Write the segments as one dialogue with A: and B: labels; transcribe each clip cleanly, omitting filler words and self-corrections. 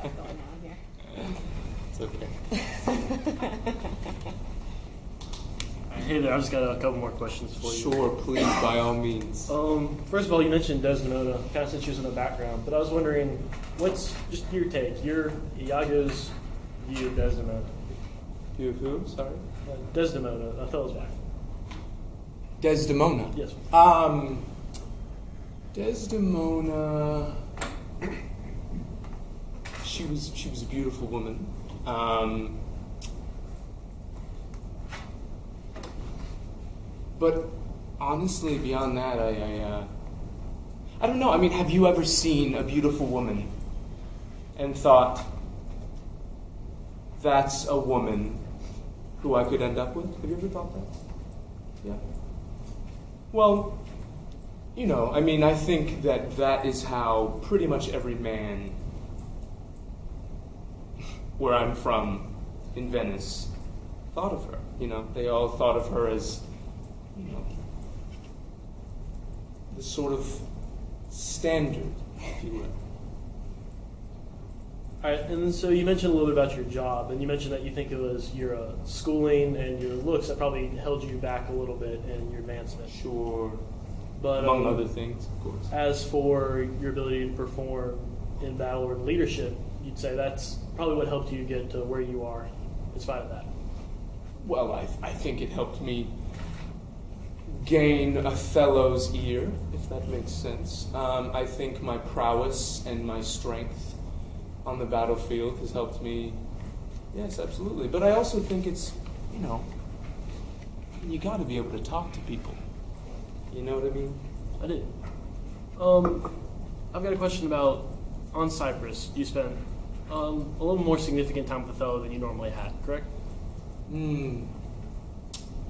A: got going on here.
B: It's okay.
C: Hey there, I just got a couple more questions for you.
B: Sure, please, by all means.
C: First of all, you mentioned Desdemona, kind of since she was in the background, but I was wondering, what's just your take, Iago's view of Desdemona?
B: View of who? Sorry?
C: Desdemona, Othello's wife.
B: Desdemona.
C: Yes.
B: Desdemona. She was a beautiful woman. But honestly, beyond that, I don't know. I mean, have you ever seen a beautiful woman and thought, that's a woman who I could end up with? Have you ever thought that? Yeah. Well, you know, I mean, I think that is how pretty much every man where I'm from in Venice thought of her. You know, they all thought of her as, you know, the sort of standard, if you will.
C: All right, and so you mentioned a little bit about your job, and you mentioned that you think it was your schooling and your looks that probably held you back a little bit in your advancement.
B: Sure.
C: But
B: among other things, of course.
C: As for your ability to perform in battle or in leadership, you'd say that's probably what helped you get to where you are, in spite of that.
B: Well, I think it helped me gain Othello's ear, if that makes sense. I think my prowess and my strength on the battlefield has helped me. Yes, absolutely. But I also think it's, you know, you got to be able to talk to people. You know what I mean?
C: I do. I've got a question about, on Cyprus, you spent a little more significant time with Othello than you normally had, correct?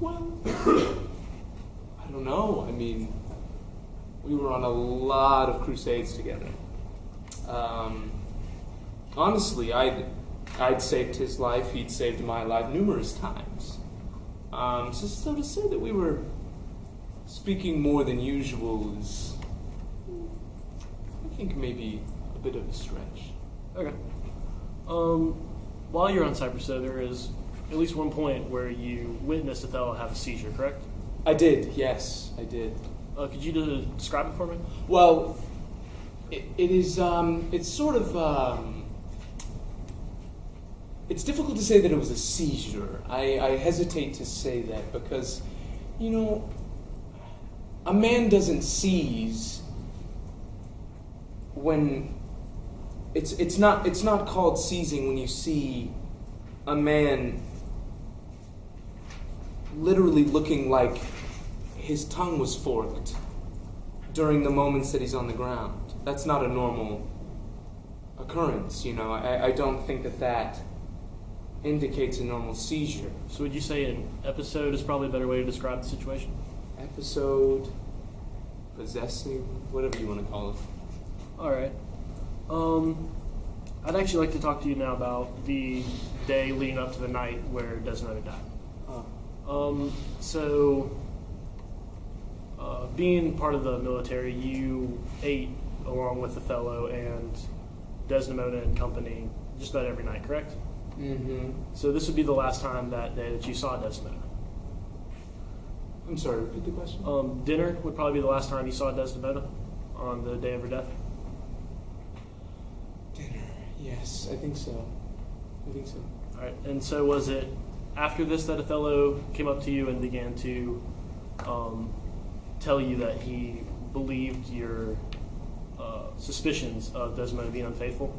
B: Well, I don't know. I mean, we were on a lot of crusades together. Honestly, I'd saved his life, he'd saved my life numerous times. So to say that we were speaking more than usual is, I think, maybe a bit of a stretch.
C: Okay. While you're on Cyprus, though, there is at least one point where you witnessed Othello have a seizure, correct?
B: I did, yes, I did.
C: Could you describe it for me?
B: Well, it's sort of, it's difficult to say that it was a seizure. I hesitate to say that because, you know, a man doesn't seize when it's not called seizing when you see a man literally looking like his tongue was forked during the moments that he's on the ground. That's not a normal occurrence, you know. I don't think that indicates a normal seizure.
C: So would you say an episode is probably a better way to describe the situation?
B: Episode, possessing, whatever you want to call it.
C: All right. I'd actually like to talk to you now about the day leading up to the night where Desdemona died. Being part of the military, you ate along with Othello and Desdemona and company just about every night, correct?
B: Mm-hmm.
C: So this would be the last time that day that you saw Desdemona.
B: I'm sorry, repeat the question?
C: Dinner would probably be the last time you saw Desdemona on the day of her death.
B: Dinner, yes, I think so.
C: All right, and so was it after this that Othello came up to you and began to tell you that he believed your suspicions of Desdemona being unfaithful?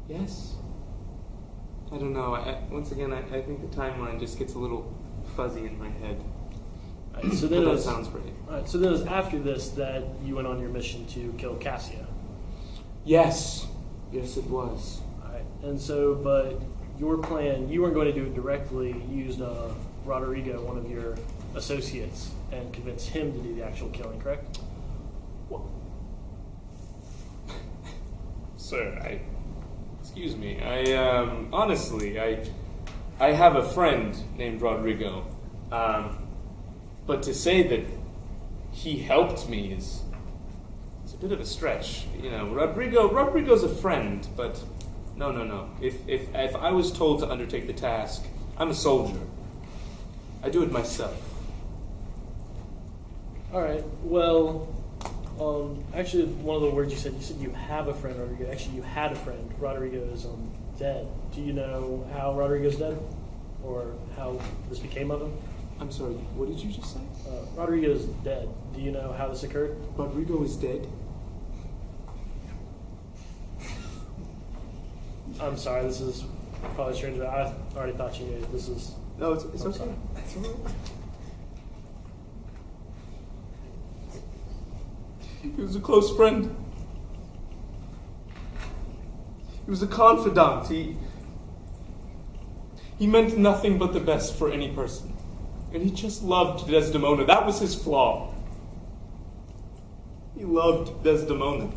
B: Yes. I don't know. Once again, I think the timeline just gets a little fuzzy in my head.
C: All right, so then
B: that sounds right.
C: All right, so then it was after this that you went on your mission to kill Cassia.
B: Yes. Yes, it was.
C: All right, and so, but your plan, you weren't going to do it directly. You used Roderigo, one of your associates, and convinced him to do the actual killing, correct?
B: Well, sir, excuse me. Honestly, I have a friend named Roderigo. But to say that he helped me is a bit of a stretch. You know, Rodrigo's a friend, but no. If I was told to undertake the task, I'm a soldier. I do it myself.
C: All right. Well, actually, one of the words you said you have a friend, Rodrigo. Actually, you had a friend. Rodrigo is dead. Do you know how Rodrigo's dead, or how this became of him?
B: I'm sorry. What did you just say?
C: Rodrigo's dead. Do you know how this occurred?
B: Rodrigo is dead.
C: I'm sorry. This is probably strange, but I already thought you knew. This is.
B: No, it's okay.
C: Sorry.
B: It's all right. He was a close friend. He was a confidant. He meant nothing but the best for any person. And he just loved Desdemona. That was his flaw. He loved Desdemona.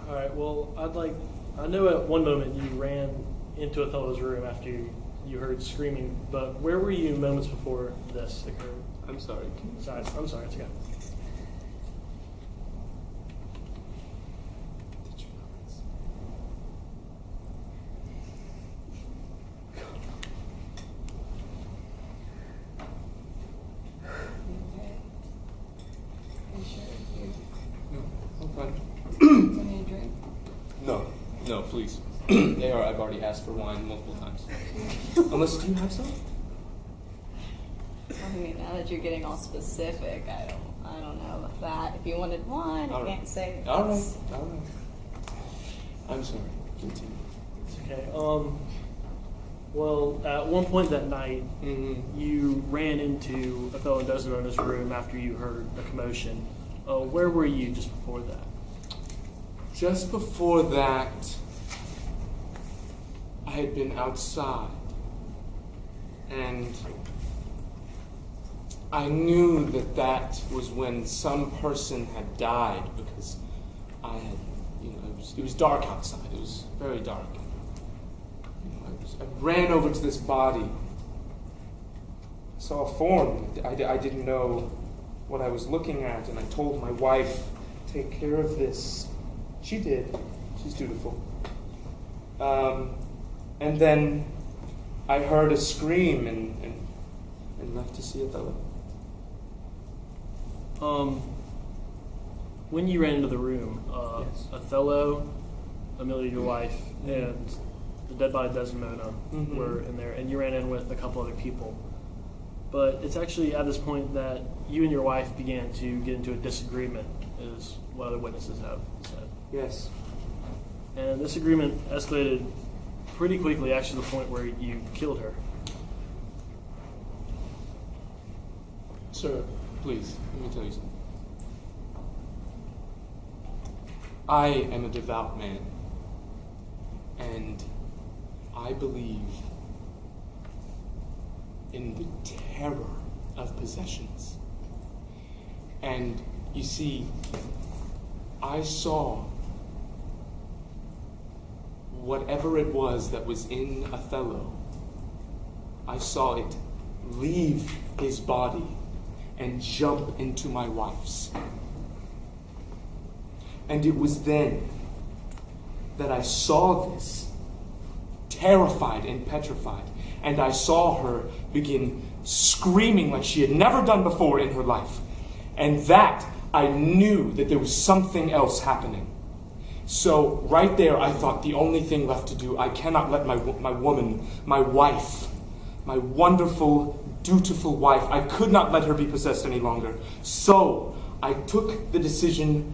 C: All right. Well, I know at one moment you ran into Othello's room after you heard screaming, but where were you moments before this occurred?
B: I'm sorry.
C: I'm sorry. It's okay.
B: Did you know this?
A: Okay. Are you sure?
B: No, I'm fine.
A: Do you need a drink?
B: No, please. I've already asked for wine multiple times. Unless, do you have some?
A: I mean, now that you're getting all specific, I don't know about that. If you wanted wine,
B: All
A: I
B: right.
A: can't say.
B: All right. I'm sorry. Continue.
C: It's okay. Well, at one point that night, you ran into Othello and Desdemona's room after you heard a commotion. Where were you just before that?
B: Just before that, I had been outside, and I knew that was when some person had died, because I had, it was dark outside. It was very dark. I ran over to this body. I saw a form. I didn't know what I was looking at, and I told my wife, "Take care of this." She did. She's dutiful. And then I heard a scream and left to see Othello.
C: When you ran into the room,
B: Yes.
C: Othello, Amelia, your wife, and the dead body Desdemona were in there, and you ran in with a couple other people. But it's actually at this point that you and your wife began to get into a disagreement, is what other witnesses have said.
B: Yes.
C: And this agreement escalated pretty quickly, actually, to the point where you killed her.
B: Sir, please, let me tell you something. I am a devout man, and I believe in the terror of possessions. And you see, I saw whatever it was that was in Othello. I saw it leave his body and jump into my wife's. And it was then that I saw this, terrified and petrified, and I saw her begin screaming like she had never done before in her life. And that I knew that there was something else happening. So right there, I thought the only thing left to do, I cannot let my woman, my wife, my wonderful, dutiful wife, I could not let her be possessed any longer. So I took the decision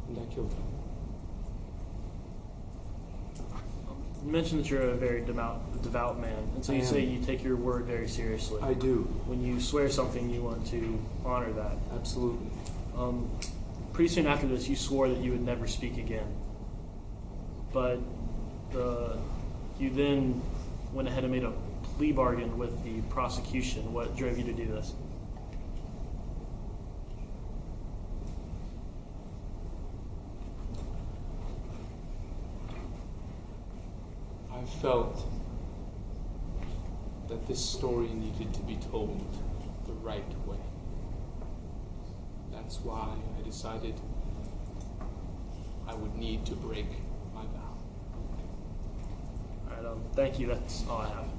B: and I killed her.
C: You mentioned that you're a very devout man, and so you say you take your word very seriously.
B: I do.
C: When you swear something, you want to honor that.
B: Absolutely.
C: Pretty soon after this, you swore that you would never speak again. But you then went ahead and made a plea bargain with the prosecution. What drove you to do this?
B: I felt this story needed to be told the right way. That's why I decided I would need to break my vow.
C: All right, thank you. That's all I have.